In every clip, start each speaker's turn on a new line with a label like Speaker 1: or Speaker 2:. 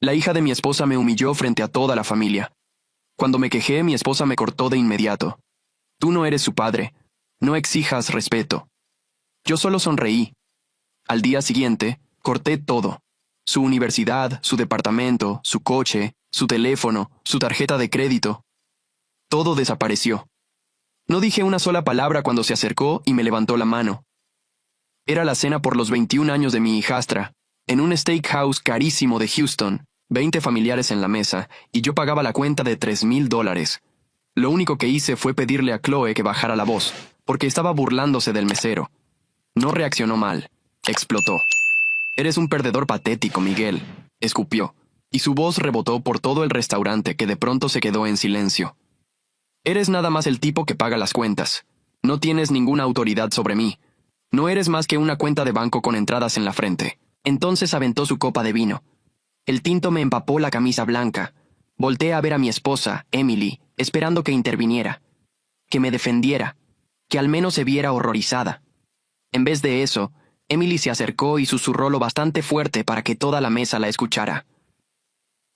Speaker 1: La hija de mi esposa me humilló frente a toda la familia. Cuando me quejé, mi esposa me cortó de inmediato. Tú no eres su padre. No exijas respeto. Yo solo sonreí. Al día siguiente, corté todo. Su universidad, su departamento, su coche, su teléfono, su tarjeta de crédito. Todo desapareció. No dije una sola palabra cuando se acercó y me levantó la mano. Era la cena por los 21 años de mi hijastra, en un steakhouse carísimo de Houston, 20 familiares en la mesa, y yo pagaba la cuenta de $3,000. Lo único que hice fue pedirle a Chloe que bajara la voz, porque estaba burlándose del mesero. No reaccionó mal. Explotó. Eres un perdedor patético, Miguel, escupió, y su voz rebotó por todo el restaurante que de pronto se quedó en silencio. Eres nada más el tipo que paga las cuentas. No tienes ninguna autoridad sobre mí. No eres más que una cuenta de banco con entradas en la frente. Entonces aventó su copa de vino. El tinto me empapó la camisa blanca. Volteé a ver a mi esposa, Emily, esperando que interviniera, que me defendiera, que al menos se viera horrorizada. En vez de eso, Emily se acercó y susurró lo bastante fuerte para que toda la mesa la escuchara.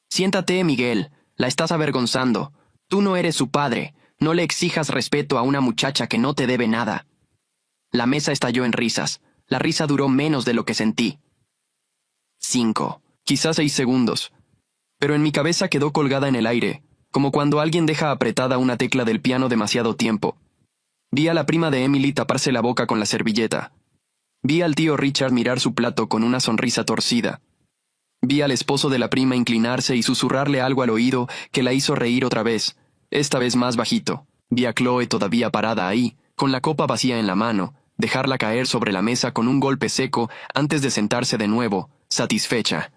Speaker 1: Siéntate, Miguel, la estás avergonzando. Tú no eres su padre. No le exijas respeto a una muchacha que no te debe nada. La mesa estalló en risas. La risa duró menos de lo que sentí. 5, quizás 6 segundos. Pero en mi cabeza quedó colgada en el aire, como cuando alguien deja apretada una tecla del piano demasiado tiempo. Vi a la prima de Emily taparse la boca con la servilleta. Vi al tío Richard mirar su plato con una sonrisa torcida. Vi al esposo de la prima inclinarse y susurrarle algo al oído que la hizo reír otra vez, esta vez más bajito. Vi a Chloe todavía parada ahí, con la copa vacía en la mano, dejarla caer sobre la mesa con un golpe seco antes de sentarse de nuevo, satisfecha.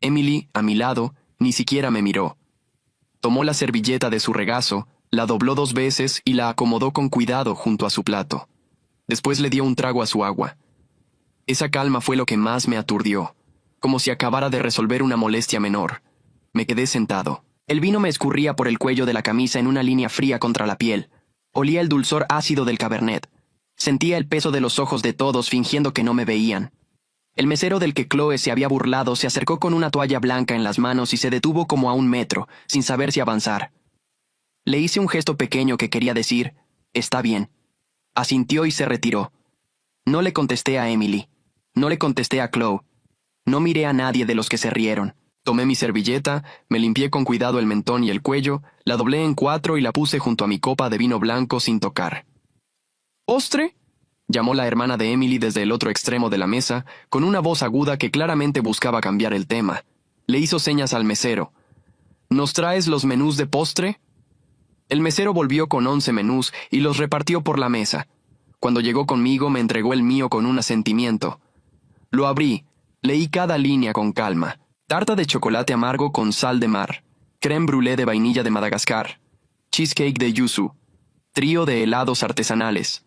Speaker 1: Emily, a mi lado, ni siquiera me miró. Tomó la servilleta de su regazo, la dobló 2 veces y la acomodó con cuidado junto a su plato. Después le dio un trago a su agua. Esa calma fue lo que más me aturdió, como si acabara de resolver una molestia menor. Me quedé sentado. El vino me escurría por el cuello de la camisa en una línea fría contra la piel. Olía el dulzor ácido del cabernet. Sentía el peso de los ojos de todos fingiendo que no me veían. El mesero del que Chloe se había burlado se acercó con una toalla blanca en las manos y se detuvo como a 1 metro, sin saber si avanzar. Le hice un gesto pequeño que quería decir, «Está bien». Asintió y se retiró. No le contesté a Emily. No le contesté a Chloe. No miré a nadie de los que se rieron. Tomé mi servilleta, me limpié con cuidado el mentón y el cuello, la doblé en 4 y la puse junto a mi copa de vino blanco sin tocar. «¿Postre?», llamó la hermana de Emily desde el otro extremo de la mesa, con una voz aguda que claramente buscaba cambiar el tema. Le hizo señas al mesero. «¿Nos traes los menús de postre?». El mesero volvió con 11 menús y los repartió por la mesa. Cuando llegó conmigo me entregó el mío con un asentimiento. Lo abrí, leí cada línea con calma. Tarta de chocolate amargo con sal de mar, crème brûlée de vainilla de Madagascar, cheesecake de yuzu, trío de helados artesanales.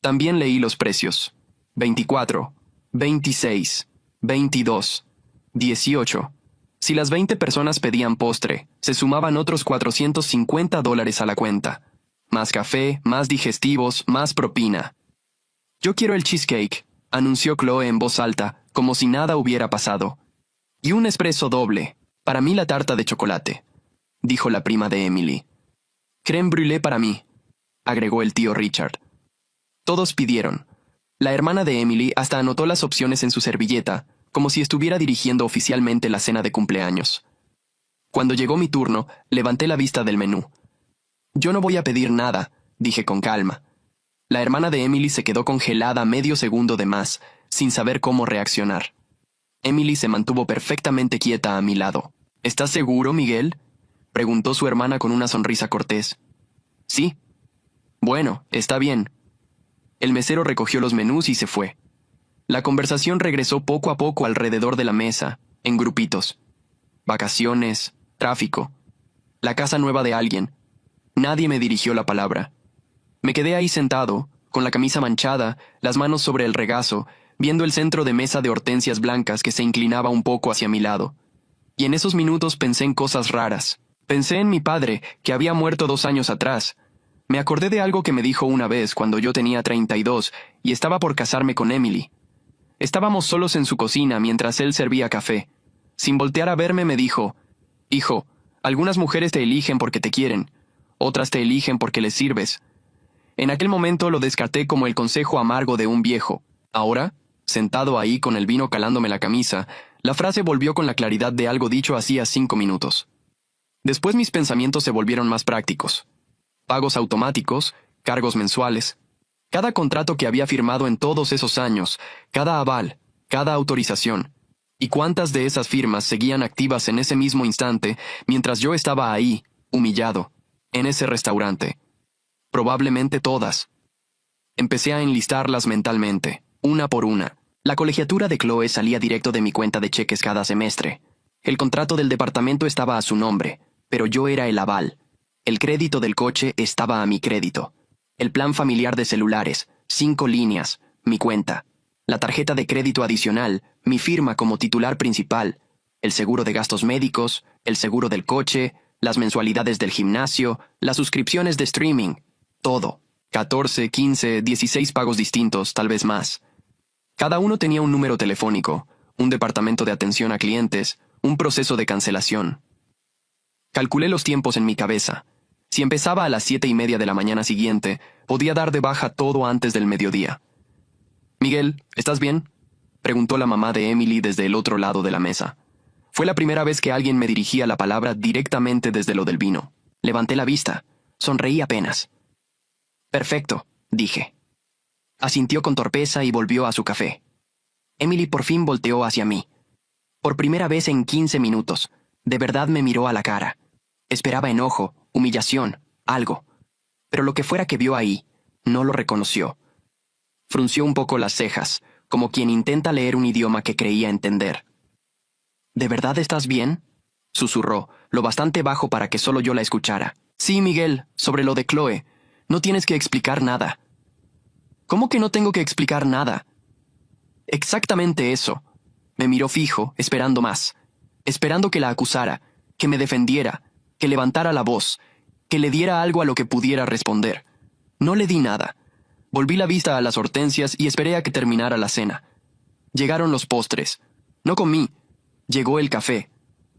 Speaker 1: También leí los precios. 24, 26, 22, 18. Si las 20 personas pedían postre, se sumaban otros $450 a la cuenta. Más café, más digestivos, más propina. «Yo quiero el cheesecake», anunció Chloe en voz alta, como si nada hubiera pasado. «Y un espresso doble. Para mí la tarta de chocolate», dijo la prima de Emily. «Crème brûlée para mí», agregó el tío Richard. Todos pidieron. La hermana de Emily hasta anotó las opciones en su servilleta, como si estuviera dirigiendo oficialmente la cena de cumpleaños. Cuando llegó mi turno, levanté la vista del menú. «Yo no voy a pedir nada», dije con calma. La hermana de Emily se quedó congelada medio segundo de más, sin saber cómo reaccionar. Emily se mantuvo perfectamente quieta a mi lado. «¿Estás seguro, Miguel?», preguntó su hermana con una sonrisa cortés. «Sí». «Bueno, está bien». El mesero recogió los menús y se fue. La conversación regresó poco a poco alrededor de la mesa, en grupitos. Vacaciones, tráfico, la casa nueva de alguien. Nadie me dirigió la palabra. Me quedé ahí sentado, con la camisa manchada, las manos sobre el regazo, viendo el centro de mesa de hortensias blancas que se inclinaba un poco hacia mi lado. Y en esos minutos pensé en cosas raras. Pensé en mi padre, que había muerto 2 años atrás. Me acordé de algo que me dijo una vez cuando yo tenía 32 y estaba por casarme con Emily. Estábamos solos en su cocina mientras él servía café. Sin voltear a verme me dijo, «Hijo, algunas mujeres te eligen porque te quieren, otras te eligen porque les sirves». En aquel momento lo descarté como el consejo amargo de un viejo. Ahora, sentado ahí con el vino calándome la camisa, la frase volvió con la claridad de algo dicho hacía 5 minutos. Después mis pensamientos se volvieron más prácticos. Pagos automáticos, cargos mensuales. Cada contrato que había firmado en todos esos años, cada aval, cada autorización. ¿Y cuántas de esas firmas seguían activas en ese mismo instante mientras yo estaba ahí, humillado, en ese restaurante? Probablemente todas. Empecé a enlistarlas mentalmente, una por una. La colegiatura de Chloe salía directo de mi cuenta de cheques cada semestre. El contrato del departamento estaba a su nombre, pero yo era el aval. El crédito del coche estaba a mi crédito. El plan familiar de celulares, 5 líneas, mi cuenta. La tarjeta de crédito adicional, mi firma como titular principal. El seguro de gastos médicos, el seguro del coche, las mensualidades del gimnasio, las suscripciones de streaming. Todo. 14, 15, 16 pagos distintos, tal vez más. Cada uno tenía un número telefónico, un departamento de atención a clientes, un proceso de cancelación. Calculé los tiempos en mi cabeza. Si empezaba a las 7:30 de la mañana siguiente, podía dar de baja todo antes del mediodía. «Miguel, ¿estás bien?», preguntó la mamá de Emily desde el otro lado de la mesa. Fue la primera vez que alguien me dirigía la palabra directamente desde lo del vino. Levanté la vista. Sonreí apenas. «Perfecto», dije. Asintió con torpeza y volvió a su café. Emily por fin volteó hacia mí. Por primera vez en 15 minutos, de verdad me miró a la cara. Esperaba enojo, humillación, algo. Pero lo que fuera que vio ahí, no lo reconoció. Frunció un poco las cejas, como quien intenta leer un idioma que creía entender. «¿De verdad estás bien?», susurró, lo bastante bajo para que solo yo la escuchara. «Sí, Miguel, sobre lo de Chloe. No tienes que explicar nada». «¿Cómo que no tengo que explicar nada?». «Exactamente eso». Me miró fijo, esperando más. Esperando que la acusara, que me defendiera, que levantara la voz, que le diera algo a lo que pudiera responder. No le di nada. Volví la vista a las hortensias y esperé a que terminara la cena. Llegaron los postres. No comí. Llegó el café.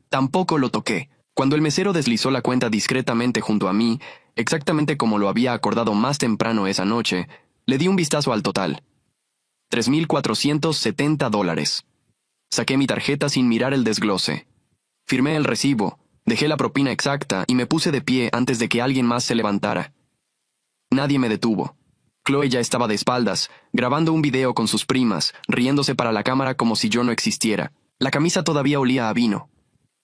Speaker 1: Tampoco lo toqué. Cuando el mesero deslizó la cuenta discretamente junto a mí, exactamente como lo había acordado más temprano esa noche, le di un vistazo al total. $3,470. Saqué mi tarjeta sin mirar el desglose. Firmé el recibo, dejé la propina exacta y me puse de pie antes de que alguien más se levantara. Nadie me detuvo. Chloe ya estaba de espaldas, grabando un video con sus primas, riéndose para la cámara como si yo no existiera. La camisa todavía olía a vino.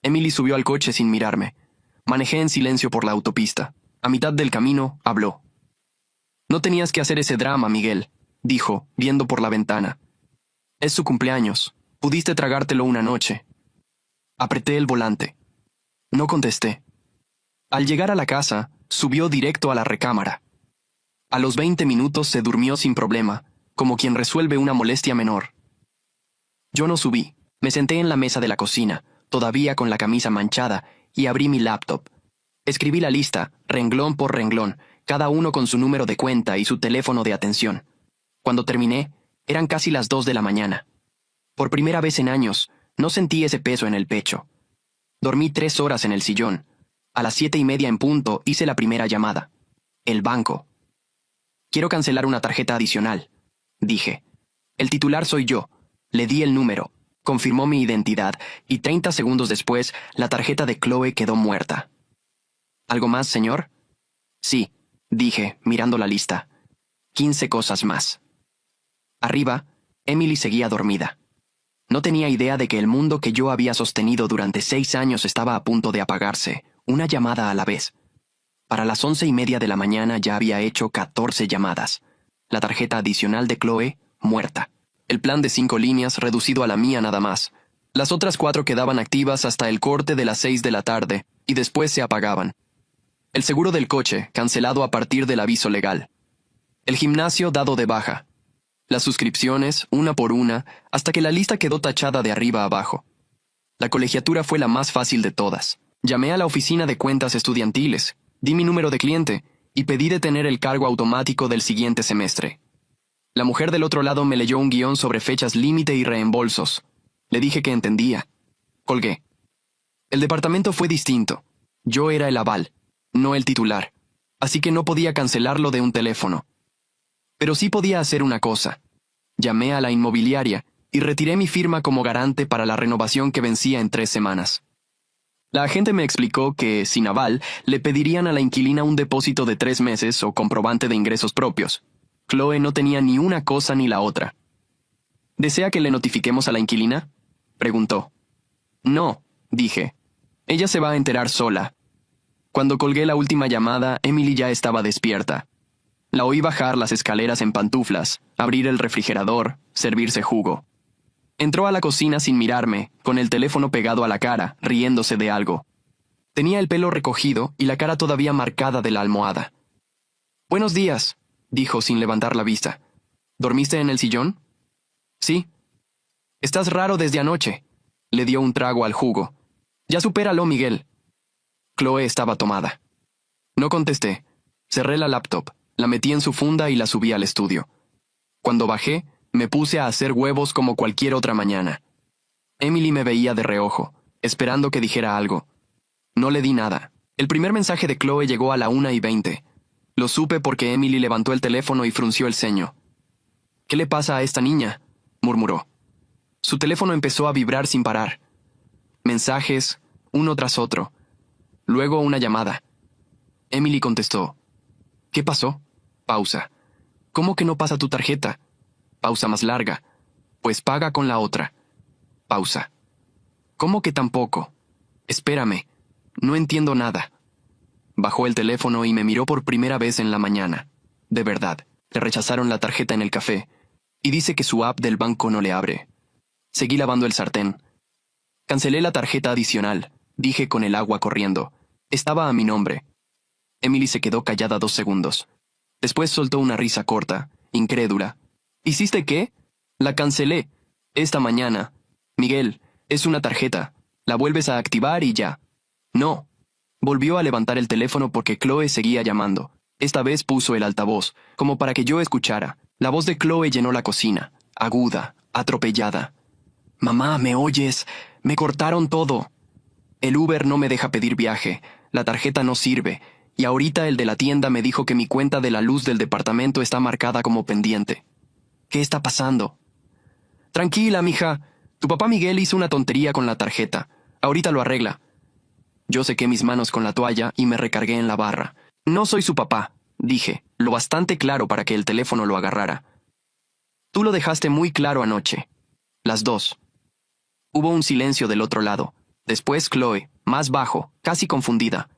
Speaker 1: Emily subió al coche sin mirarme. Manejé en silencio por la autopista. A mitad del camino, habló. «No tenías que hacer ese drama, Miguel», dijo, viendo por la ventana. «Es su cumpleaños. Pudiste tragártelo una noche». Apreté el volante. No contesté. Al llegar a la casa, subió directo a la recámara. A los 20 minutos se durmió sin problema, como quien resuelve una molestia menor. Yo no subí. Me senté en la mesa de la cocina, todavía con la camisa manchada, y abrí mi laptop. Escribí la lista, renglón por renglón, cada uno con su número de cuenta y su teléfono de atención. Cuando terminé, eran casi las 2 de la mañana. Por primera vez en años, no sentí ese peso en el pecho. Dormí 3 horas en el sillón. A las 7:30 en punto hice la primera llamada. El banco. «Quiero cancelar una tarjeta adicional», dije. «El titular soy yo». Le di el número, confirmó mi identidad y 30 segundos después la tarjeta de Chloe quedó muerta. «¿Algo más, señor?» «Sí», dije, mirando la lista. 15 cosas más. Arriba, Emily seguía dormida. No tenía idea de que el mundo que yo había sostenido durante 6 años estaba a punto de apagarse, una llamada a la vez. Para las 11:30 de la mañana ya había hecho 14 llamadas. La tarjeta adicional de Chloe, muerta. El plan de 5 líneas reducido a la mía nada más. Las otras 4 quedaban activas hasta el corte de las 6 de la tarde, y después se apagaban. El seguro del coche, cancelado a partir del aviso legal. El gimnasio dado de baja. Las suscripciones, una por una, hasta que la lista quedó tachada de arriba a abajo. La colegiatura fue la más fácil de todas. Llamé a la oficina de cuentas estudiantiles, di mi número de cliente y pedí detener el cargo automático del siguiente semestre. La mujer del otro lado me leyó un guión sobre fechas límite y reembolsos. Le dije que entendía. Colgué. El departamento fue distinto. Yo era el aval, no el titular, así que no podía cancelarlo de un teléfono. Pero sí podía hacer una cosa. Llamé a la inmobiliaria y retiré mi firma como garante para la renovación que vencía en 3 semanas. La agente me explicó que, sin aval, le pedirían a la inquilina un depósito de 3 meses o comprobante de ingresos propios. Chloe no tenía ni una cosa ni la otra. ¿Desea que le notifiquemos a la inquilina?, preguntó. No, dije. Ella se va a enterar sola. Cuando colgué la última llamada, Emily ya estaba despierta. La oí bajar las escaleras en pantuflas, abrir el refrigerador, servirse jugo. Entró a la cocina sin mirarme, con el teléfono pegado a la cara, riéndose de algo. Tenía el pelo recogido y la cara todavía marcada de la almohada. «Buenos días», dijo sin levantar la vista. «¿Dormiste en el sillón?» «Sí». «Estás raro desde anoche». Le dio un trago al jugo. «Ya supéralo, Miguel». Chloe estaba tomada. No contesté. Cerré la laptop, la metí en su funda y la subí al estudio. Cuando bajé, me puse a hacer huevos como cualquier otra mañana. Emily me veía de reojo, esperando que dijera algo. No le di nada. El primer mensaje de Chloe llegó a la 1:20. Lo supe porque Emily levantó el teléfono y frunció el ceño. «¿Qué le pasa a esta niña?», murmuró. Su teléfono empezó a vibrar sin parar. Mensajes, uno tras otro. Luego una llamada. Emily contestó. «¿Qué pasó?». Pausa. «¿Cómo que no pasa tu tarjeta?». Pausa más larga. «Pues paga con la otra». Pausa. «¿Cómo que tampoco?». «Espérame. No entiendo nada». Bajó el teléfono y me miró por primera vez en la mañana. De verdad, le rechazaron la tarjeta en el café y dice que su app del banco no le abre. Seguí lavando el sartén. «Cancelé la tarjeta adicional», dije con el agua corriendo. Estaba a mi nombre. Emily se quedó callada 2 segundos. Después soltó una risa corta, incrédula. «¿Hiciste qué?». «La cancelé. Esta mañana. Miguel, es una tarjeta. La vuelves a activar y ya». «No». Volvió a levantar el teléfono porque Chloe seguía llamando. Esta vez puso el altavoz, como para que yo escuchara. La voz de Chloe llenó la cocina, aguda, atropellada. «Mamá, ¿me oyes? Me cortaron todo. El Uber no me deja pedir viaje, la tarjeta no sirve, y ahorita el de la tienda me dijo que mi cuenta de la luz del departamento está marcada como pendiente. ¿Qué está pasando?». «Tranquila, mija. Tu papá Miguel hizo una tontería con la tarjeta. Ahorita lo arregla». Yo sequé mis manos con la toalla y me recargué en la barra. «No soy su papá», dije, lo bastante claro para que el teléfono lo agarrara. «Tú lo dejaste muy claro anoche». Las 2. Hubo un silencio del otro lado. Después Chloe, más bajo, casi confundida.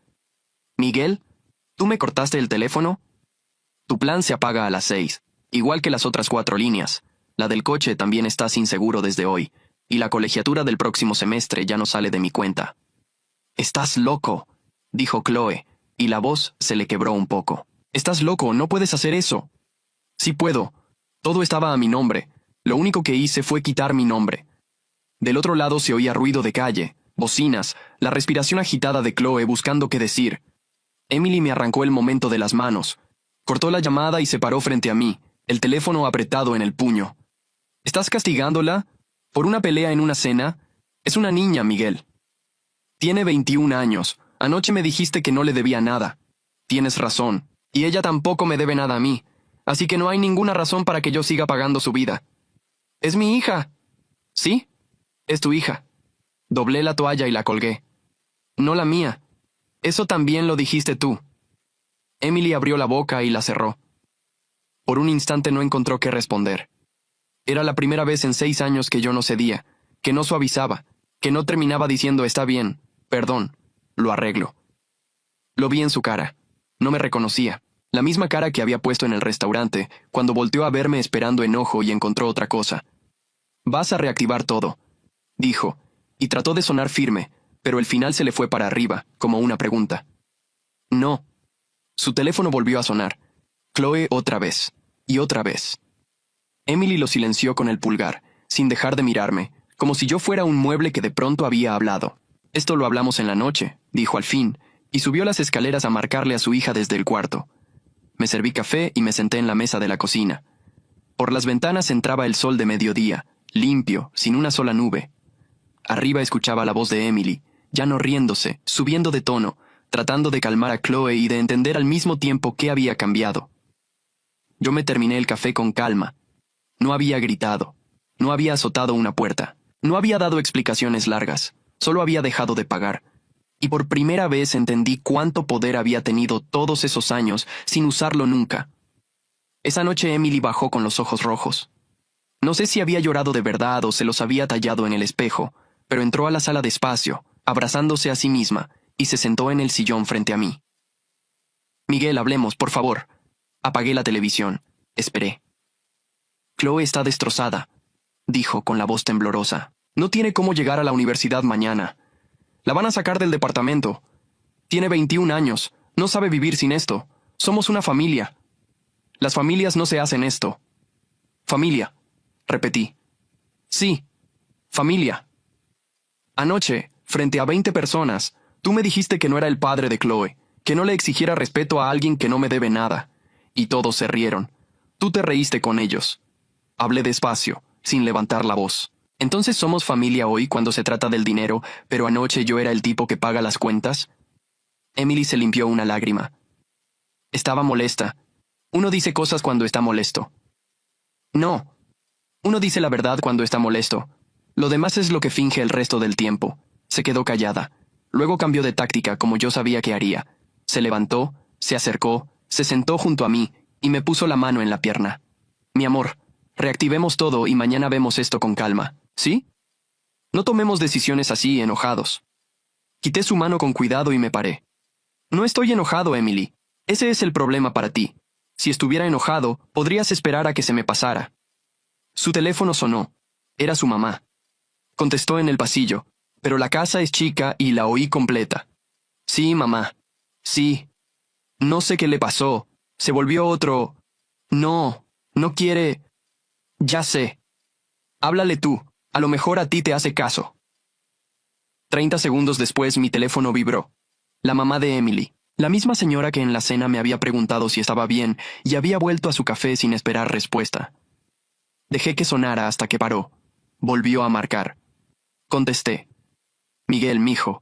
Speaker 1: «Miguel, ¿tú me cortaste el teléfono?». «Tu plan se apaga a las 6, igual que las otras 4 líneas. La del coche también está sin seguro desde hoy, y la colegiatura del próximo semestre ya no sale de mi cuenta». «Estás loco», dijo Chloe, y la voz se le quebró un poco. «Estás loco, no puedes hacer eso». «Sí puedo. Todo estaba a mi nombre. Lo único que hice fue quitar mi nombre». Del otro lado se oía ruido de calle, bocinas, la respiración agitada de Chloe buscando qué decir. Emily me arrancó el momento de las manos. Cortó la llamada y se paró frente a mí, el teléfono apretado en el puño. «¿Estás castigándola? ¿Por una pelea en una cena? Es una niña, Miguel». «Tiene 21 años. Anoche me dijiste que no le debía nada». «Tienes razón. Y ella tampoco me debe nada a mí. Así que no hay ninguna razón para que yo siga pagando su vida». «Es mi hija». «¿Sí? Es tu hija». Doblé la toalla y la colgué. «No la mía. Eso también lo dijiste tú». Emily abrió la boca y la cerró. Por un instante no encontró qué responder. Era la primera vez en 6 años que yo no cedía, que no suavizaba, que no terminaba diciendo «está bien, perdón, lo arreglo». Lo vi en su cara. No me reconocía. La misma cara que había puesto en el restaurante, cuando volteó a verme esperando enojo y encontró otra cosa. «Vas a reactivar todo», dijo, y trató de sonar firme, pero el final se le fue para arriba, como una pregunta. «No». Su teléfono volvió a sonar. Chloe otra vez, y otra vez. Emily lo silenció con el pulgar, sin dejar de mirarme, como si yo fuera un mueble que de pronto había hablado. «Esto lo hablamos en la noche», dijo al fin, y subió las escaleras a marcarle a su hija desde el cuarto. Me serví café y me senté en la mesa de la cocina. Por las ventanas entraba el sol de mediodía, limpio, sin una sola nube. Arriba escuchaba la voz de Emily, ya no riéndose, subiendo de tono, tratando de calmar a Chloe y de entender al mismo tiempo qué había cambiado. Yo me terminé el café con calma. No había gritado. No había azotado una puerta. No había dado explicaciones largas. Solo había dejado de pagar. Y por primera vez entendí cuánto poder había tenido todos esos años sin usarlo nunca. Esa noche Emily bajó con los ojos rojos. No sé si había llorado de verdad o se los había tallado en el espejo, pero entró a la sala despacio, abrazándose a sí misma, y se sentó en el sillón frente a mí. Miguel, hablemos, por favor. Apagué la televisión. Esperé. Chloe está destrozada, dijo con la voz temblorosa. No tiene cómo llegar a la universidad mañana. La van a sacar del departamento. Tiene 21 años. No sabe vivir sin esto. Somos una familia. Las familias no se hacen esto. Familia, repetí. Sí, familia. Anoche, frente a 20 personas, tú me dijiste que no era el padre de Chloe, que no le exigiera respeto a alguien que no me debe nada. Y todos se rieron. Tú te reíste con ellos. Hablé despacio, sin levantar la voz. ¿Entonces somos familia hoy cuando se trata del dinero, pero anoche yo era el tipo que paga las cuentas? Emily se limpió una lágrima. Estaba molesta. Uno dice cosas cuando está molesto. No. Uno dice la verdad cuando está molesto. Lo demás es lo que finge el resto del tiempo. Se quedó callada. Luego cambió de táctica como yo sabía que haría. Se levantó, se acercó, se sentó junto a mí y me puso la mano en la pierna. Mi amor, reactivemos todo y mañana vemos esto con calma, ¿sí? No tomemos decisiones así, enojados. Quité su mano con cuidado y me paré. No estoy enojado, Emily. Ese es el problema para ti. Si estuviera enojado, podrías esperar a que se me pasara. Su teléfono sonó. Era su mamá. Contestó en el pasillo, pero la casa es chica y la oí completa. Sí, mamá. Sí. No sé qué le pasó. Se volvió otro... No, no quiere... Ya sé. Háblale tú. A lo mejor a ti te hace caso. 30 segundos después mi teléfono vibró. La mamá de Emily. La misma señora que en la cena me había preguntado si estaba bien y había vuelto a su café sin esperar respuesta. Dejé que sonara hasta que paró. Volvió a marcar. Contesté. Miguel, mijo,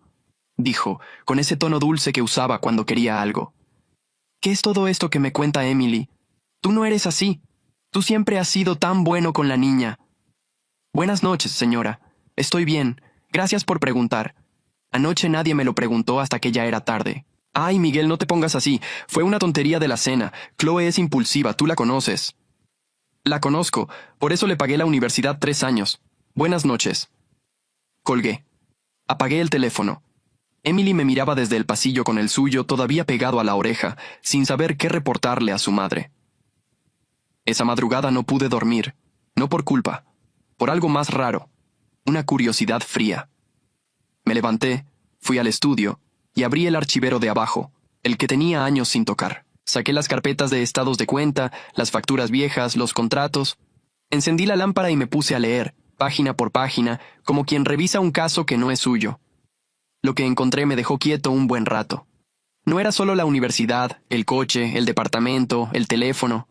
Speaker 1: dijo, con ese tono dulce que usaba cuando quería algo. ¿Qué es todo esto que me cuenta Emily? Tú no eres así. Tú siempre has sido tan bueno con la niña. Buenas noches, señora. Estoy bien. Gracias por preguntar. Anoche nadie me lo preguntó hasta que ya era tarde. Ay, Miguel, no te pongas así. Fue una tontería de la cena. Chloe es impulsiva, tú la conoces. La conozco. Por eso le pagué la universidad 3 años. Buenas noches. Colgué. Apagué el teléfono. Emily me miraba desde el pasillo con el suyo todavía pegado a la oreja, sin saber qué reportarle a su madre. Esa madrugada no pude dormir, no por culpa, por algo más raro, una curiosidad fría. Me levanté, fui al estudio y abrí el archivero de abajo, el que tenía años sin tocar. Saqué las carpetas de estados de cuenta, las facturas viejas, los contratos. Encendí la lámpara y me puse a leer, página por página, como quien revisa un caso que no es suyo. Lo que encontré me dejó quieto un buen rato. No era solo la universidad, el coche, el departamento, el teléfono.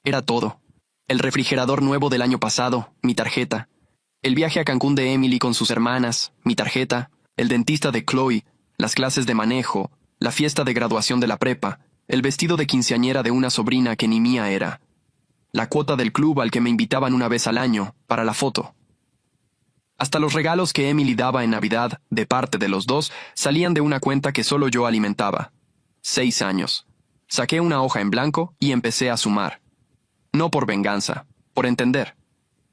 Speaker 1: Era todo. El refrigerador nuevo del año pasado, mi tarjeta. El viaje a Cancún de Emily con sus hermanas, mi tarjeta. El dentista de Chloe, las clases de manejo, la fiesta de graduación de la prepa, el vestido de quinceañera de una sobrina que ni mía era. La cuota del club al que me invitaban una vez al año, para la foto. Hasta los regalos que Emily daba en Navidad, de parte de los dos, salían de una cuenta que solo yo alimentaba. 6 años. Saqué una hoja en blanco y empecé a sumar. No por venganza, por entender.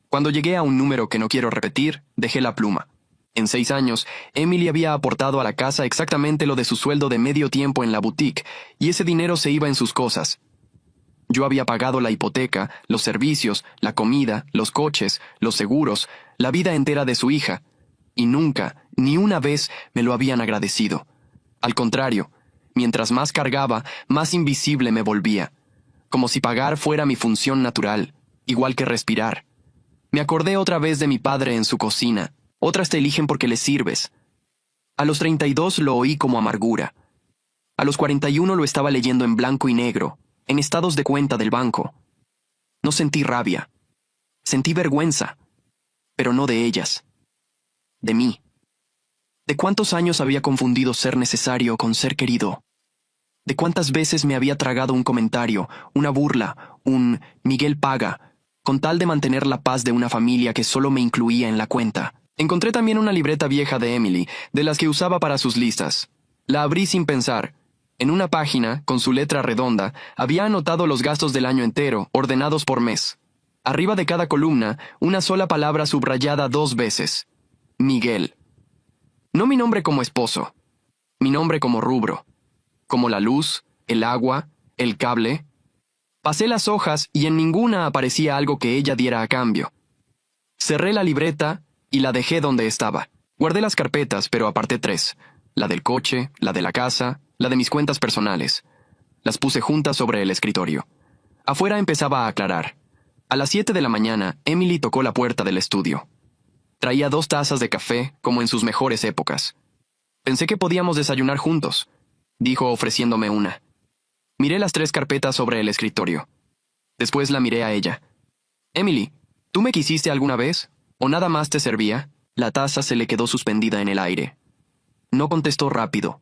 Speaker 1: Cuando llegué a un número que no quiero repetir, dejé la pluma. En 6 años, Emily había aportado a la casa exactamente lo de su sueldo de medio tiempo en la boutique, y ese dinero se iba en sus cosas. Yo había pagado la hipoteca, los servicios, la comida, los coches, los seguros, la vida entera de su hija, y nunca, ni una vez, me lo habían agradecido. Al contrario, mientras más cargaba, más invisible me volvía, como si pagar fuera mi función natural, igual que respirar. Me acordé otra vez de mi padre en su cocina. Otras te eligen porque les sirves. A los 32 lo oí como amargura. A los 41 lo estaba leyendo en blanco y negro, en estados de cuenta del banco. No sentí rabia. Sentí vergüenza, pero no de ellas. De mí. ¿De cuántos años había confundido ser necesario con ser querido? ¿De cuántas veces me había tragado un comentario, una burla, un Miguel paga, con tal de mantener la paz de una familia que solo me incluía en la cuenta? Encontré también una libreta vieja de Emily, de las que usaba para sus listas. La abrí sin pensar. En una página, con su letra redonda, había anotado los gastos del año entero, ordenados por mes. Arriba de cada columna, una sola palabra subrayada 2 veces. Miguel. No mi nombre como esposo. Mi nombre como rubro. Como la luz, el agua, el cable. Pasé las hojas y en ninguna aparecía algo que ella diera a cambio. Cerré la libreta y la dejé donde estaba. Guardé las carpetas, pero aparté 3. La del coche, la de la casa, la de mis cuentas personales. Las puse juntas sobre el escritorio. Afuera empezaba a aclarar. A las 7 de la mañana, Emily tocó la puerta del estudio. Traía 2 tazas de café, como en sus mejores épocas. Pensé que podíamos desayunar juntos, dijo ofreciéndome una. Miré las 3 carpetas sobre el escritorio. Después la miré a ella. Emily, ¿tú me quisiste alguna vez? ¿O nada más te servía? La taza se le quedó suspendida en el aire. No contestó rápido.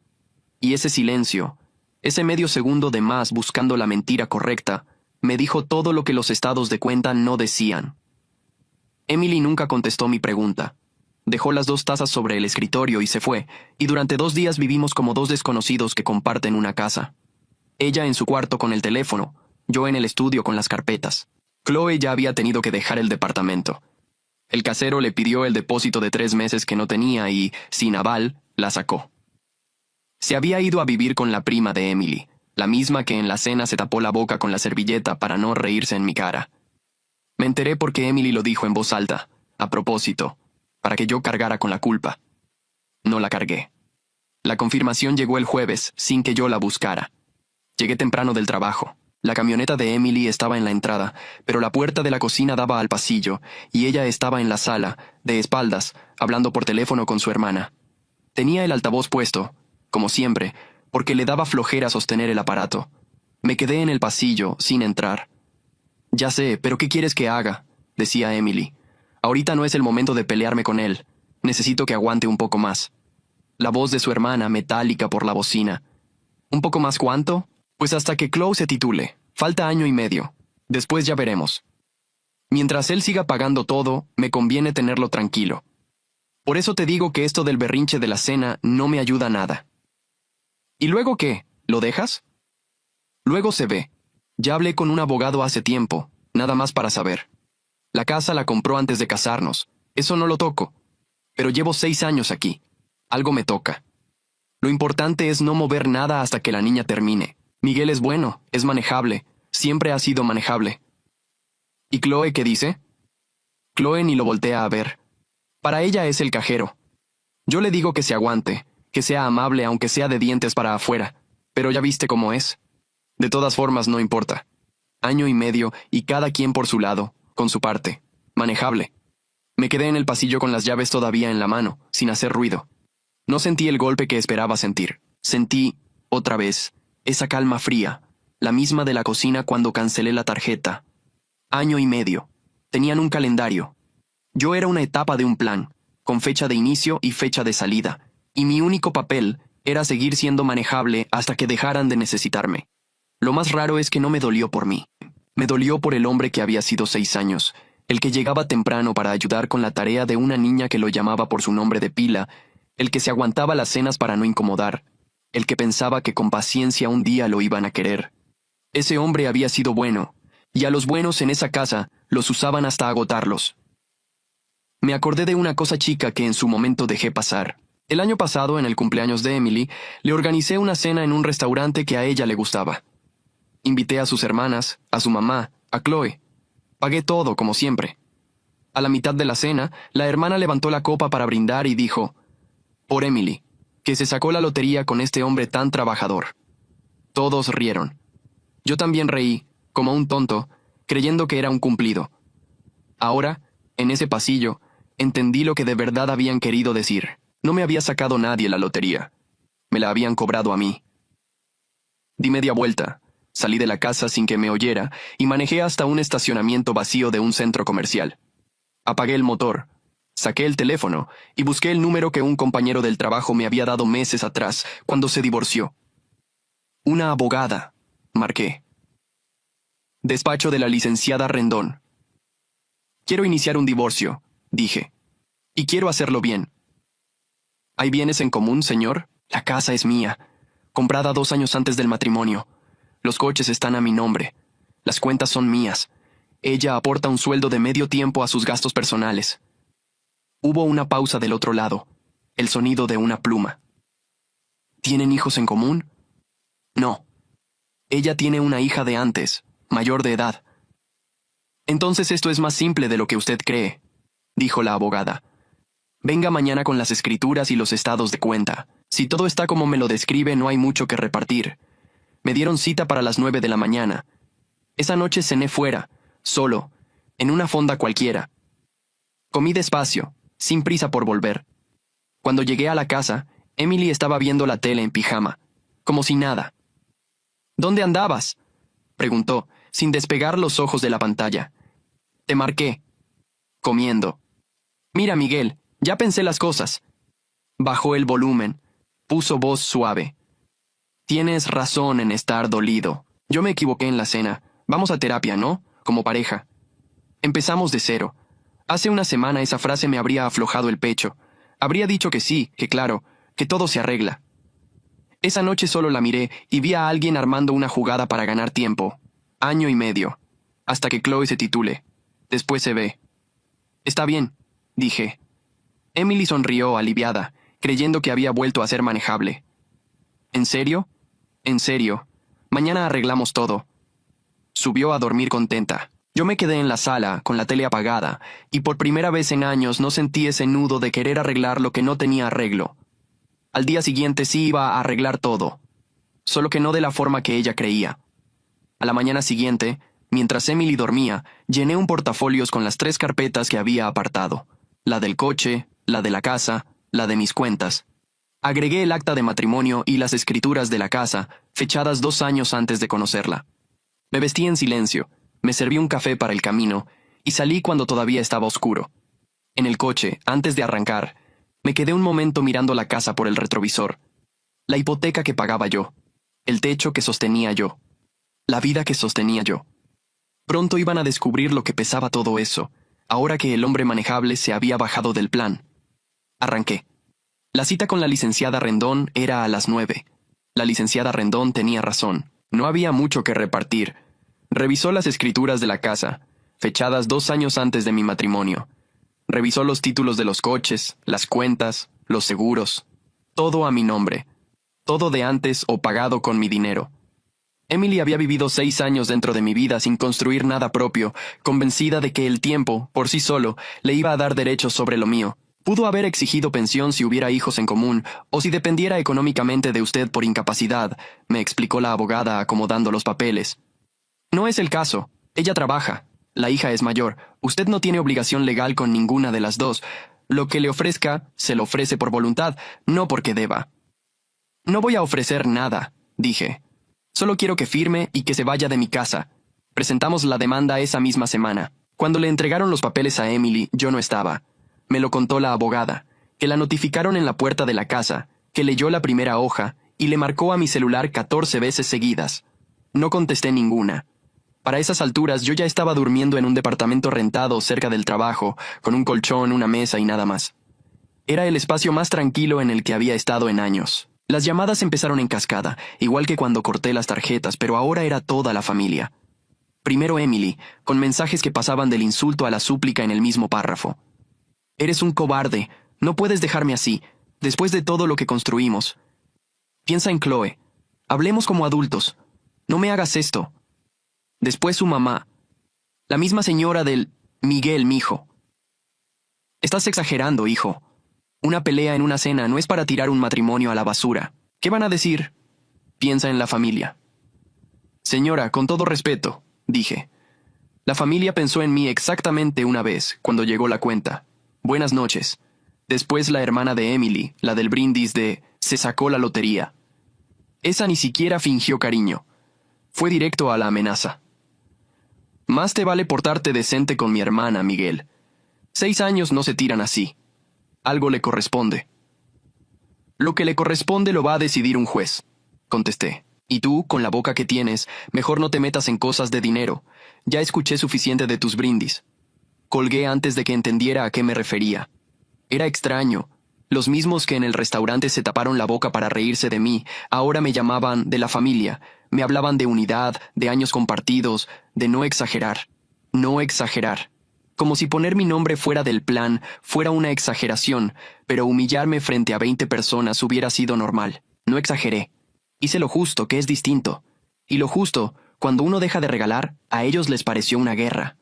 Speaker 1: Y ese silencio, ese medio segundo de más buscando la mentira correcta, me dijo todo lo que los estados de cuenta no decían. Emily nunca contestó mi pregunta. Dejó las 2 tazas sobre el escritorio y se fue, y durante 2 días vivimos como 2 desconocidos que comparten una casa. Ella en su cuarto con el teléfono, yo en el estudio con las carpetas. Chloe ya había tenido que dejar el departamento. El casero le pidió el depósito de 3 meses que no tenía y, sin aval, la sacó. Se había ido a vivir con la prima de Emily, la misma que en la cena se tapó la boca con la servilleta para no reírse en mi cara. Me enteré porque Emily lo dijo en voz alta, a propósito, para que yo cargara con la culpa. No la cargué. La confirmación llegó el jueves, sin que yo la buscara. Llegué temprano del trabajo. La camioneta de Emily estaba en la entrada, pero la puerta de la cocina daba al pasillo, y ella estaba en la sala, de espaldas, hablando por teléfono con su hermana. Tenía el altavoz puesto, como siempre, porque le daba flojera sostener el aparato. Me quedé en el pasillo, sin entrar. Ya sé, pero ¿qué quieres que haga?, decía Emily. Ahorita no es el momento de pelearme con él. Necesito que aguante un poco más. La voz de su hermana, metálica por la bocina. ¿Un poco más cuánto? Pues hasta que Chloe se titule. Falta 1 año y medio. Después ya veremos. Mientras él siga pagando todo, me conviene tenerlo tranquilo. Por eso te digo que esto del berrinche de la cena no me ayuda a nada. ¿Y luego qué? ¿Lo dejas? Luego se ve. Ya hablé con un abogado hace tiempo, nada más para saber. La casa la compró antes de casarnos. Eso no lo toco. Pero llevo 6 años aquí. Algo me toca. Lo importante es no mover nada hasta que la niña termine. Miguel es bueno, es manejable. Siempre ha sido manejable. ¿Y Chloe qué dice? Chloe ni lo voltea a ver. Para ella es el cajero. Yo le digo que se aguante, que sea amable aunque sea de dientes para afuera. Pero ya viste cómo es. De todas formas no importa. 1 año y medio y cada quien por su lado, con su parte. Manejable. Me quedé en el pasillo con las llaves todavía en la mano, sin hacer ruido. No sentí el golpe que esperaba sentir. Sentí, otra vez, esa calma fría, la misma de la cocina cuando cancelé la tarjeta. 1 año y medio. Tenían un calendario. Yo era una etapa de un plan, con fecha de inicio y fecha de salida, y mi único papel era seguir siendo manejable hasta que dejaran de necesitarme. Lo más raro es que no me dolió por mí. Me dolió por el hombre que había sido 6 años, el que llegaba temprano para ayudar con la tarea de una niña que lo llamaba por su nombre de pila, el que se aguantaba las cenas para no incomodar, el que pensaba que con paciencia un día lo iban a querer. Ese hombre había sido bueno, y a los buenos en esa casa los usaban hasta agotarlos. Me acordé de una cosa chica que en su momento dejé pasar. El año pasado, en el cumpleaños de Emily, le organicé una cena en un restaurante que a ella le gustaba. Invité a sus hermanas, a su mamá, a Chloe. Pagué todo, como siempre. A la mitad de la cena, la hermana levantó la copa para brindar y dijo, por Emily, que se sacó la lotería con este hombre tan trabajador. Todos rieron. Yo también reí, como un tonto, creyendo que era un cumplido. Ahora, en ese pasillo, entendí lo que de verdad habían querido decir. No me había sacado nadie la lotería. Me la habían cobrado a mí. Di media vuelta. Salí de la casa sin que me oyera y manejé hasta un estacionamiento vacío de un centro comercial. Apagué el motor, Saqué el teléfono y busqué el número que un compañero del trabajo me había dado meses atrás, cuando se divorció. Una abogada, marqué. Despacho de la licenciada Rendón. Quiero iniciar un divorcio, dije. Y quiero hacerlo bien. ¿Hay bienes en común, señor? La casa es mía, comprada 2 años antes del matrimonio. Los coches están a mi nombre. Las cuentas son mías. Ella aporta un sueldo de medio tiempo a sus gastos personales. Hubo una pausa del otro lado, el sonido de una pluma. ¿Tienen hijos en común? No. Ella tiene una hija de antes, mayor de edad. Entonces esto es más simple de lo que usted cree, dijo la abogada. Venga mañana con las escrituras y los estados de cuenta. Si todo está como me lo describe, no hay mucho que repartir. Me dieron cita para las 9 de la mañana. Esa noche cené fuera, solo, en una fonda cualquiera. Comí despacio, sin prisa por volver. Cuando llegué a la casa, Emily estaba viendo la tele en pijama, como si nada. ¿Dónde andabas?, preguntó, sin despegar los ojos de la pantalla. Te marqué. Comiendo. Mira, Miguel, ya pensé las cosas. Bajó el volumen. Puso voz suave. Tienes razón en estar dolido. Yo me equivoqué en la cena. Vamos a terapia, ¿no? Como pareja. Empezamos de cero. Hace una semana esa frase me habría aflojado el pecho. Habría dicho que sí, que claro, que todo se arregla. Esa noche solo la miré y vi a alguien armando una jugada para ganar tiempo. 1 año y medio. Hasta que Chloe se titule. Después se ve. Está bien, dije. Emily sonrió aliviada, creyendo que había vuelto a ser manejable. ¿En serio? En serio. Mañana arreglamos todo. Subió a dormir contenta. Yo me quedé en la sala, con la tele apagada, y por primera vez en años no sentí ese nudo de querer arreglar lo que no tenía arreglo. Al día siguiente sí iba a arreglar todo, solo que no de la forma que ella creía. A la mañana siguiente, mientras Emily dormía, llené un portafolios con las 3 carpetas que había apartado. La del coche, la de la casa, la de mis cuentas. Agregué el acta de matrimonio y las escrituras de la casa, fechadas 2 años antes de conocerla. Me vestí en silencio, me serví un café para el camino, y salí cuando todavía estaba oscuro. En el coche, antes de arrancar, me quedé un momento mirando la casa por el retrovisor. La hipoteca que pagaba yo, el techo que sostenía yo, la vida que sostenía yo. Pronto iban a descubrir lo que pesaba todo eso, ahora que el hombre manejable se había bajado del plan. Arranqué. La cita con la licenciada Rendón era a las 9. La licenciada Rendón tenía razón. No había mucho que repartir. Revisó las escrituras de la casa, fechadas 2 años antes de mi matrimonio. Revisó los títulos de los coches, las cuentas, los seguros. Todo a mi nombre. Todo de antes o pagado con mi dinero. Emily había vivido 6 años dentro de mi vida sin construir nada propio, convencida de que el tiempo, por sí solo, le iba a dar derechos sobre lo mío. Pudo haber exigido pensión si hubiera hijos en común, o si dependiera económicamente de usted por incapacidad, me explicó la abogada acomodando los papeles. No es el caso. Ella trabaja. La hija es mayor. Usted no tiene obligación legal con ninguna de las dos. Lo que le ofrezca, se lo ofrece por voluntad, no porque deba. No voy a ofrecer nada, dije. Solo quiero que firme y que se vaya de mi casa. Presentamos la demanda esa misma semana. Cuando le entregaron los papeles a Emily, yo no estaba. Me lo contó la abogada, que la notificaron en la puerta de la casa, que leyó la primera hoja y le marcó a mi celular 14 veces seguidas. No contesté ninguna. Para esas alturas yo ya estaba durmiendo en un departamento rentado cerca del trabajo, con un colchón, una mesa y nada más. Era el espacio más tranquilo en el que había estado en años. Las llamadas empezaron en cascada, igual que cuando corté las tarjetas, pero ahora era toda la familia. Primero Emily, con mensajes que pasaban del insulto a la súplica en el mismo párrafo. Eres un cobarde, no puedes dejarme así, después de todo lo que construimos. Piensa en Chloe. Hablemos como adultos. No me hagas esto. Después su mamá. La misma señora del Miguel, mijo. Estás exagerando, hijo. Una pelea en una cena no es para tirar un matrimonio a la basura. ¿Qué van a decir? Piensa en la familia. Señora, con todo respeto, dije. La familia pensó en mí exactamente una vez, cuando llegó la cuenta. Buenas noches. Después la hermana de Emily, la del brindis de se sacó la lotería. Esa ni siquiera fingió cariño. Fue directo a la amenaza. Más te vale portarte decente con mi hermana, Miguel. 6 años no se tiran así. Algo le corresponde. Lo que le corresponde lo va a decidir un juez, contesté. Y tú, con la boca que tienes, mejor no te metas en cosas de dinero. Ya escuché suficiente de tus brindis. Colgué antes de que entendiera a qué me refería. Era extraño. Los mismos que en el restaurante se taparon la boca para reírse de mí, ahora me llamaban de la familia. Me hablaban de unidad, de años compartidos, de no exagerar. No exagerar. Como si poner mi nombre fuera del plan fuera una exageración, pero humillarme frente a 20 personas hubiera sido normal. No exageré. Hice lo justo, que es distinto. Y lo justo, cuando uno deja de regalar, a ellos les pareció una guerra.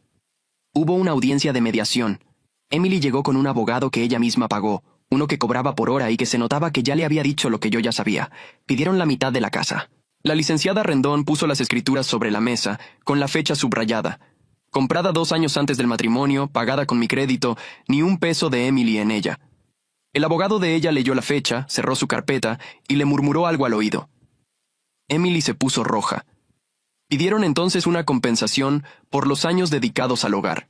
Speaker 1: Hubo una audiencia de mediación. Emily llegó con un abogado que ella misma pagó, uno que cobraba por hora y que se notaba que ya le había dicho lo que yo ya sabía. Pidieron la mitad de la casa. La licenciada Rendón puso las escrituras sobre la mesa, con la fecha subrayada. Comprada 2 años antes del matrimonio, pagada con mi crédito, ni un peso de Emily en ella. El abogado de ella leyó la fecha, cerró su carpeta y le murmuró algo al oído. Emily se puso roja. Pidieron entonces una compensación por los años dedicados al hogar.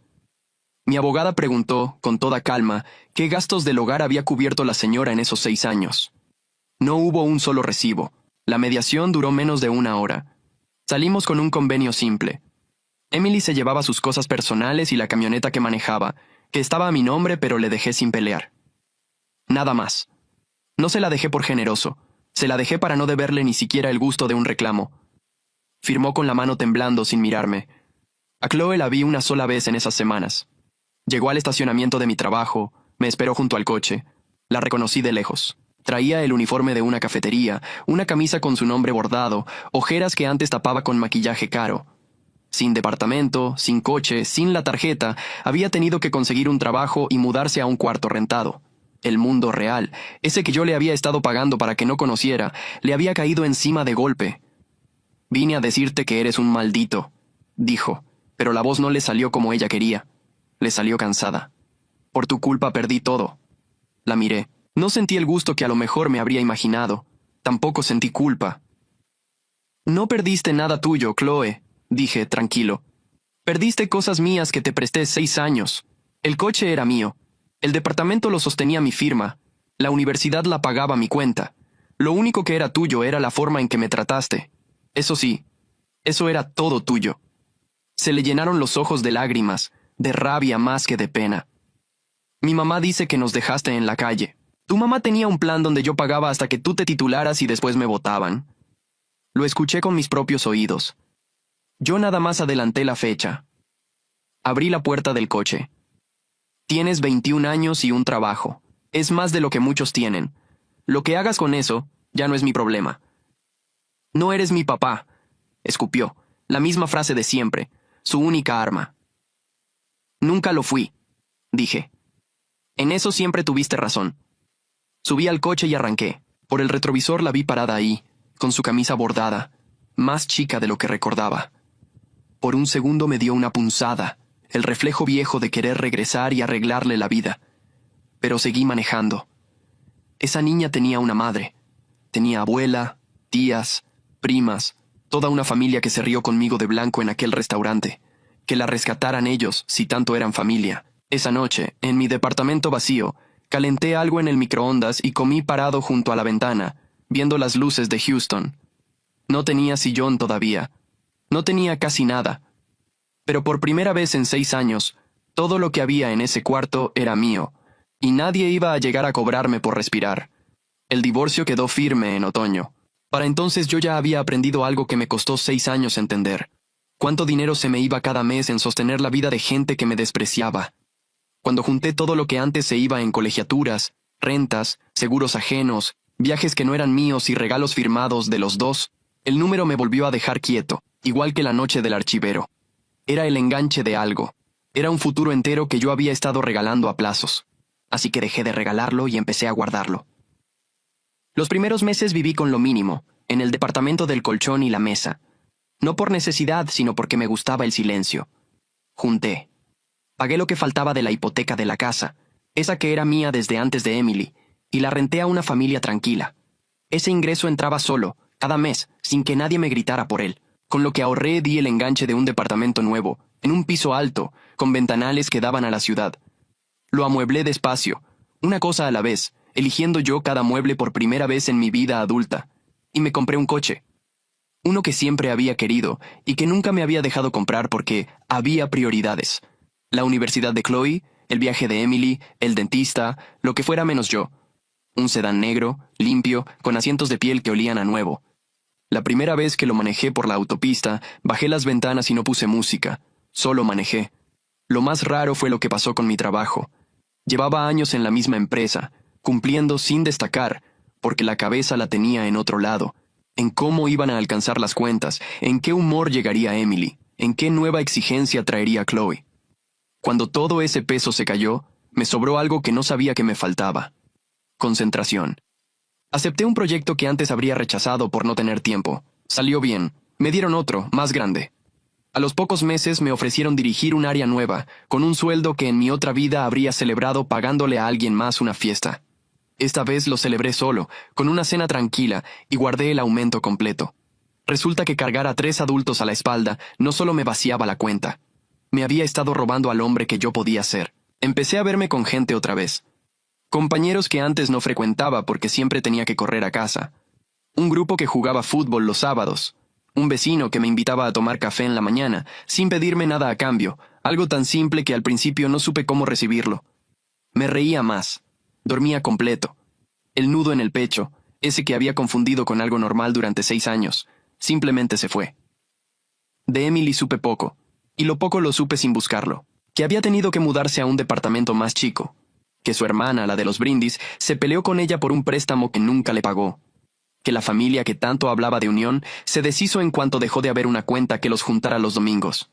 Speaker 1: Mi abogada preguntó, con toda calma, qué gastos del hogar había cubierto la señora en esos 6 años. No hubo un solo recibo. La mediación duró menos de 1 hora. Salimos con un convenio simple. Emily se llevaba sus cosas personales y la camioneta que manejaba, que estaba a mi nombre pero le dejé sin pelear. Nada más. No se la dejé por generoso. Se la dejé para no deberle ni siquiera el gusto de un reclamo. Firmó con la mano temblando sin mirarme. A Chloe la vi una sola vez en esas semanas. Llegó al estacionamiento de mi trabajo, me esperó junto al coche. La reconocí de lejos. Traía el uniforme de una cafetería, una camisa con su nombre bordado, ojeras que antes tapaba con maquillaje caro. Sin departamento, sin coche, sin la tarjeta, había tenido que conseguir un trabajo y mudarse a un cuarto rentado. El mundo real, ese que yo le había estado pagando para que no conociera, le había caído encima de golpe. «Vine a decirte que eres un maldito», dijo, pero la voz no le salió como ella quería. Le salió cansada. «Por tu culpa perdí todo». La miré. No sentí el gusto que a lo mejor me habría imaginado. Tampoco sentí culpa. «No perdiste nada tuyo, Chloe», dije, tranquilo. «Perdiste cosas mías que te presté 6 años. El coche era mío. El departamento lo sostenía mi firma. La universidad la pagaba mi cuenta. Lo único que era tuyo era la forma en que me trataste. Eso sí, eso era todo tuyo». Se le llenaron los ojos de lágrimas, de rabia más que de pena. «Mi mamá dice que nos dejaste en la calle. Tu mamá tenía un plan donde yo pagaba hasta que tú te titularas y después me votaban». Lo escuché con mis propios oídos. Yo nada más adelanté la fecha. Abrí la puerta del coche. «Tienes 21 años y un trabajo. Es más de lo que muchos tienen. Lo que hagas con eso ya no es mi problema». «No eres mi papá», escupió, la misma frase de siempre, su única arma. «Nunca lo fui», dije. «En eso siempre tuviste razón». Subí al coche y arranqué. Por el retrovisor la vi parada ahí, con su camisa bordada, más chica de lo que recordaba. Por un segundo me dio una punzada, el reflejo viejo de querer regresar y arreglarle la vida. Pero seguí manejando. Esa niña tenía una madre. Tenía abuela, tías, primas, toda una familia que se rió conmigo de blanco en aquel restaurante. Que la rescataran ellos, si tanto eran familia. Esa noche, en mi departamento vacío, calenté algo en el microondas y comí parado junto a la ventana, viendo las luces de Houston. No tenía sillón todavía. No tenía casi nada. Pero por primera vez en 6 años, todo lo que había en ese cuarto era mío, y nadie iba a llegar a cobrarme por respirar. El divorcio quedó firme en otoño. Para entonces yo ya había aprendido algo que me costó 6 años entender. Cuánto dinero se me iba cada mes en sostener la vida de gente que me despreciaba. Cuando junté todo lo que antes se iba en colegiaturas, rentas, seguros ajenos, viajes que no eran míos y regalos firmados de los dos, el número me volvió a dejar quieto, igual que la noche del archivero. Era el enganche de algo. Era un futuro entero que yo había estado regalando a plazos. Así que dejé de regalarlo y empecé a guardarlo. Los primeros meses viví con lo mínimo, en el departamento del colchón y la mesa. No por necesidad, sino porque me gustaba el silencio. Junté. Pagué lo que faltaba de la hipoteca de la casa, esa que era mía desde antes de Emily, y la renté a una familia tranquila. Ese ingreso entraba solo, cada mes, sin que nadie me gritara por él. Con lo que ahorré di el enganche de un departamento nuevo, en un piso alto, con ventanales que daban a la ciudad. Lo amueblé despacio, una cosa a la vez, eligiendo yo cada mueble por primera vez en mi vida adulta. Y me compré un coche. Uno que siempre había querido y que nunca me había dejado comprar porque había prioridades. La universidad de Chloe, el viaje de Emily, el dentista, lo que fuera menos yo. Un sedán negro, limpio, con asientos de piel que olían a nuevo. La primera vez que lo manejé por la autopista, bajé las ventanas y no puse música. Solo manejé. Lo más raro fue lo que pasó con mi trabajo. Llevaba años en la misma empresa, cumpliendo sin destacar, porque la cabeza la tenía en otro lado, en cómo iban a alcanzar las cuentas, en qué humor llegaría Emily, en qué nueva exigencia traería Chloe. Cuando todo ese peso se cayó, me sobró algo que no sabía que me faltaba. Concentración. Acepté un proyecto que antes habría rechazado por no tener tiempo. Salió bien. Me dieron otro, más grande. A los pocos meses me ofrecieron dirigir un área nueva, con un sueldo que en mi otra vida habría celebrado pagándole a alguien más una fiesta. Esta vez lo celebré solo, con una cena tranquila, y guardé el aumento completo. Resulta que cargar a 3 adultos a la espalda no solo me vaciaba la cuenta. Me había estado robando al hombre que yo podía ser. Empecé a verme con gente otra vez. Compañeros que antes no frecuentaba porque siempre tenía que correr a casa. Un grupo que jugaba fútbol los sábados. Un vecino que me invitaba a tomar café en la mañana, sin pedirme nada a cambio, algo tan simple que al principio no supe cómo recibirlo. Me reía más. Dormía completo. El nudo en el pecho, ese que había confundido con algo normal durante 6 años, simplemente se fue. De Emily supe poco, y lo poco lo supe sin buscarlo. Que había tenido que mudarse a un departamento más chico. Que su hermana, la de los brindis, se peleó con ella por un préstamo que nunca le pagó. Que la familia que tanto hablaba de unión se deshizo en cuanto dejó de haber una cuenta que los juntara los domingos.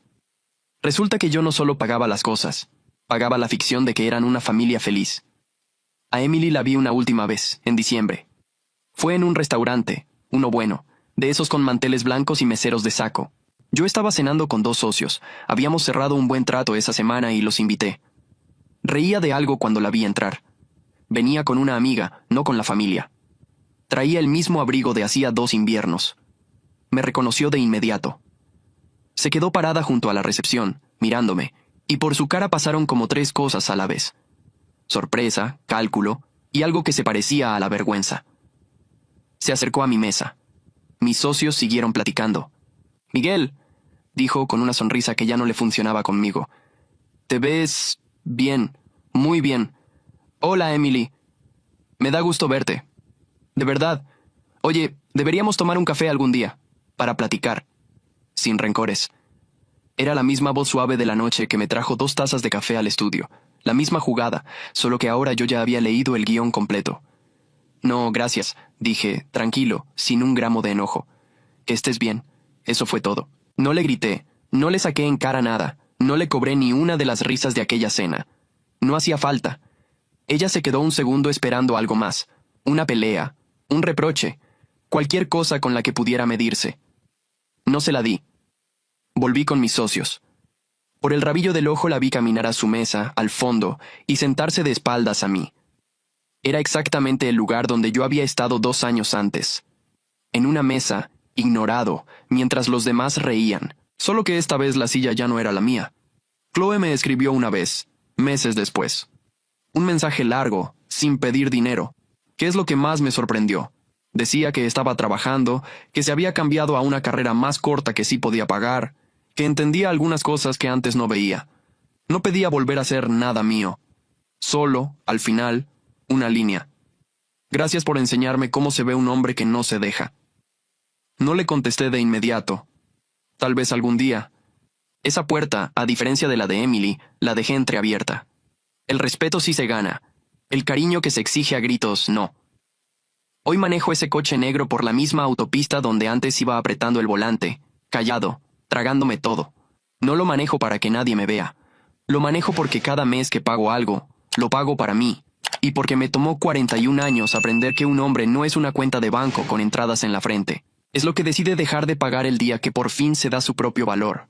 Speaker 1: Resulta que yo no solo pagaba las cosas, pagaba la ficción de que eran una familia feliz. A Emily la vi una última vez, en diciembre. Fue en un restaurante, uno bueno, de esos con manteles blancos y meseros de saco. Yo estaba cenando con 2 socios, habíamos cerrado un buen trato esa semana y los invité. Reía de algo cuando la vi entrar. Venía con una amiga, no con la familia. Traía el mismo abrigo de hacía 2 inviernos. Me reconoció de inmediato. Se quedó parada junto a la recepción, mirándome, y por su cara pasaron como 3 cosas a la vez. Sorpresa, cálculo, y algo que se parecía a la vergüenza. Se acercó a mi mesa. Mis socios siguieron platicando. «Miguel», dijo con una sonrisa que ya no le funcionaba conmigo. «Te ves bien, muy bien. Hola, Emily. Me da gusto verte. De verdad. Oye, deberíamos tomar un café algún día, para platicar. Sin rencores». Era la misma voz suave de la noche que me trajo 2 tazas de café al estudio. La misma jugada, solo que ahora yo ya había leído el guión completo. «No, gracias», dije, tranquilo, sin un gramo de enojo. «Que estés bien». Eso fue todo. No le grité, no le saqué en cara nada, no le cobré ni una de las risas de aquella cena. No hacía falta. Ella se quedó un segundo esperando algo más. Una pelea, un reproche, cualquier cosa con la que pudiera medirse. No se la di. Volví con mis socios. Por el rabillo del ojo la vi caminar a su mesa, al fondo, y sentarse de espaldas a mí. Era exactamente el lugar donde yo había estado 2 años antes. En una mesa, ignorado, mientras los demás reían, solo que esta vez la silla ya no era la mía. Chloe me escribió una vez, meses después. Un mensaje largo, sin pedir dinero, que es lo que más me sorprendió. Decía que estaba trabajando, que se había cambiado a una carrera más corta que sí podía pagar, que entendía algunas cosas que antes no veía. No pedía volver a ser nada mío. Solo, al final, una línea. Gracias por enseñarme cómo se ve un hombre que no se deja. No le contesté de inmediato. Tal vez algún día. Esa puerta, a diferencia de la de Emily, la dejé entreabierta. El respeto sí se gana. El cariño que se exige a gritos, no. Hoy manejo ese coche negro por la misma autopista donde antes iba apretando el volante, callado, tragándome todo. No lo manejo para que nadie me vea. Lo manejo porque cada mes que pago algo, lo pago para mí. Y porque me tomó 41 años aprender que un hombre no es una cuenta de banco con entradas en la frente. Es lo que decide dejar de pagar el día que por fin se da su propio valor.